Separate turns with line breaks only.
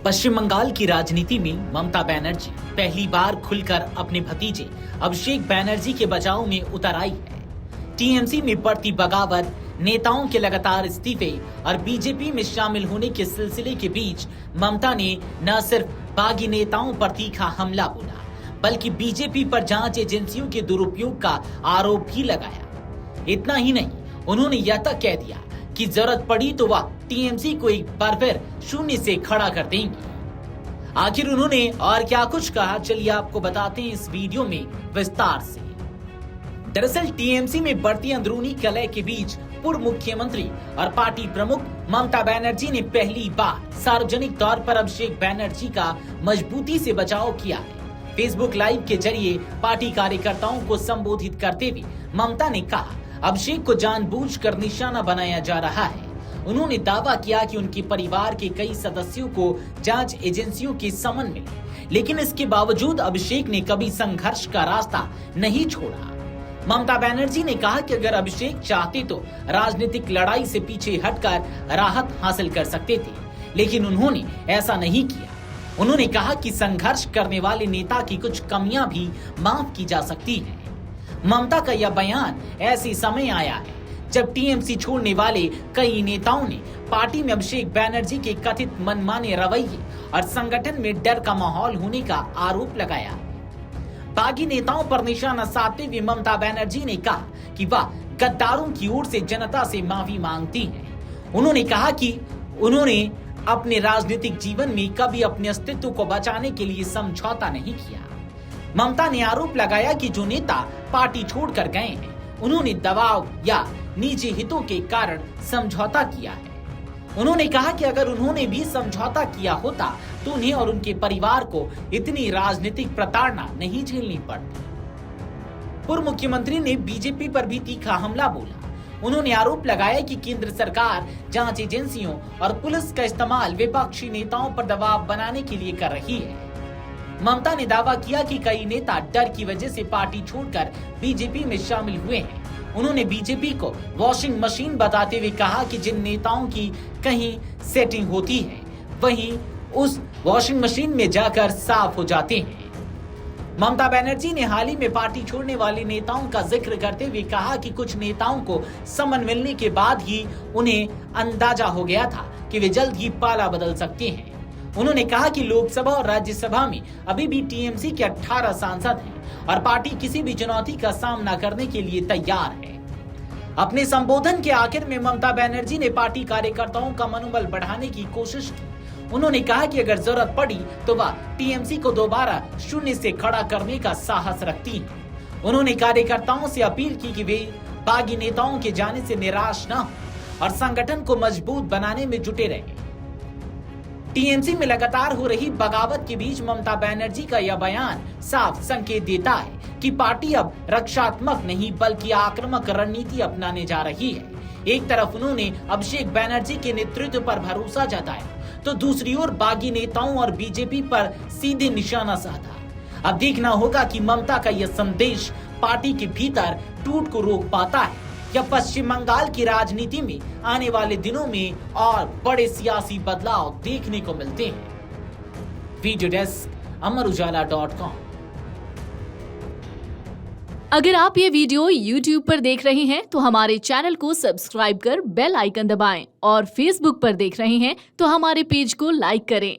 पश्चिम बंगाल की राजनीति में ममता बनर्जी पहली बार खुलकर अपने भतीजे अभिषेक बनर्जी के बचाव में उतर आई है। टीएमसी में बढ़ती बगावत, नेताओं के लगातार इस्तीफे और बीजेपी में शामिल होने के सिलसिले के बीच ममता ने न सिर्फ बागी नेताओं पर तीखा हमला बोला, बल्कि बीजेपी पर जांच एजेंसियों के दुरुपयोग का आरोप भी लगाया। इतना ही नहीं, उन्होंने यह तक कह दिया कि जरूरत पड़ी तो वह टीएमसी को एक बार फिर शून्य से खड़ा कर देंगे। आखिर उन्होंने और क्या कुछ कहा, चलिए आपको बताते हैं इस वीडियो में विस्तार से। दरअसल टीएमसी में बढ़ती अंदरूनी कलह के बीच पूर्व मुख्यमंत्री और पार्टी प्रमुख ममता बनर्जी ने पहली बार सार्वजनिक तौर पर अभिषेक बनर्जी का मजबूती से बचाव किया है। फेसबुक लाइव के जरिए पार्टी कार्यकर्ताओं को संबोधित करते हुए ममता ने कहा, अभिषेक को जानबूझकर निशाना बनाया जा रहा है। उन्होंने दावा किया कि उनके परिवार के कई सदस्यों को जांच एजेंसियों के समन मिले, लेकिन इसके बावजूद अभिषेक ने कभी संघर्ष का रास्ता नहीं छोड़ा। ममता बनर्जी ने कहा कि अगर अभिषेक चाहते तो राजनीतिक लड़ाई से पीछे हटकर राहत हासिल कर सकते थे, लेकिन उन्होंने ऐसा नहीं किया। उन्होंने कहा कि संघर्ष करने वाले नेता की कुछ कमियां भी माफ की जा सकती है। ममता का यह बयान ऐसे समय आया है जब टीएमसी छोड़ने वाले कई नेताओं ने पार्टी में अभिषेक बनर्जी के कथित मनमाने रवैये और संगठन में डर का माहौल होने का आरोप लगाया। बागी नेताओं पर निशाना साधते हुए ममता बनर्जी ने कहा कि वह गद्दारों की ओर से जनता से माफी मांगती हैं। उन्होंने कहा कि उन्होंने अपने राजनीतिक जीवन में कभी अपने अस्तित्व को बचाने के लिए समझौता नहीं किया। ममता ने आरोप लगाया कि जो नेता पार्टी छोड़कर गए हैं, उन्होंने दबाव या निजी हितों के कारण समझौता किया है। उन्होंने कहा कि अगर उन्होंने भी समझौता किया होता तो उन्हें और उनके परिवार को इतनी राजनीतिक प्रताड़ना नहीं झेलनी पड़ती। पूर्व मुख्यमंत्री ने बीजेपी पर भी तीखा हमला बोला। उन्होंने आरोप लगाया कि केंद्र सरकार जांच एजेंसियों और पुलिस का इस्तेमाल विपक्षी नेताओं पर दबाव बनाने के लिए कर रही है। ममता ने दावा किया कि कई नेता डर की वजह से पार्टी छोड़कर बीजेपी में शामिल हुए हैं। उन्होंने बीजेपी को वॉशिंग मशीन बताते हुए कहा कि जिन नेताओं की कहीं सेटिंग होती है, वहीं उस वॉशिंग मशीन में जाकर साफ हो जाते हैं। ममता बनर्जी ने हाल ही में पार्टी छोड़ने वाले नेताओं का जिक्र करते हुए कहा कि कुछ नेताओं को समन मिलने के बाद ही उन्हें अंदाजा हो गया था कि वे जल्द ही पाला बदल सकते हैं। उन्होंने कहा कि लोकसभा और राज्यसभा में अभी भी टीएमसी के 18 सांसद हैं और पार्टी किसी भी चुनौती का सामना करने के लिए तैयार है। अपने संबोधन के आखिर में ममता बनर्जी ने पार्टी कार्यकर्ताओं का मनोबल बढ़ाने की कोशिश की। उन्होंने कहा कि अगर जरूरत पड़ी तो वह टीएमसी को दोबारा शून्य से खड़ा करने का साहस रखती है। उन्होंने कार्यकर्ताओं से अपील की कि वे बागी नेताओं के जाने से निराश न हो और संगठन को मजबूत बनाने में जुटे रहें। टीएमसी में लगातार हो रही बगावत के बीच ममता बनर्जी का यह बयान साफ संकेत देता है कि पार्टी अब रक्षात्मक नहीं बल्कि आक्रामक रणनीति अपनाने जा रही है। एक तरफ उन्होंने अभिषेक बनर्जी के नेतृत्व पर भरोसा जताया, तो दूसरी ओर बागी नेताओं और बीजेपी पर सीधे निशाना साधा। अब देखना होगा कि ममता का यह संदेश पार्टी के भीतर टूट को रोक पाता है या पश्चिम बंगाल की राजनीति में आने वाले दिनों में और बड़े सियासी बदलाव देखने को मिलते हैं। Video desk Amar Ujala dot com.
अगर आप ये वीडियो YouTube पर देख रहे हैं तो हमारे चैनल को सब्सक्राइब कर बेल आइकन दबाएं और Facebook पर देख रहे हैं तो हमारे पेज को लाइक करें।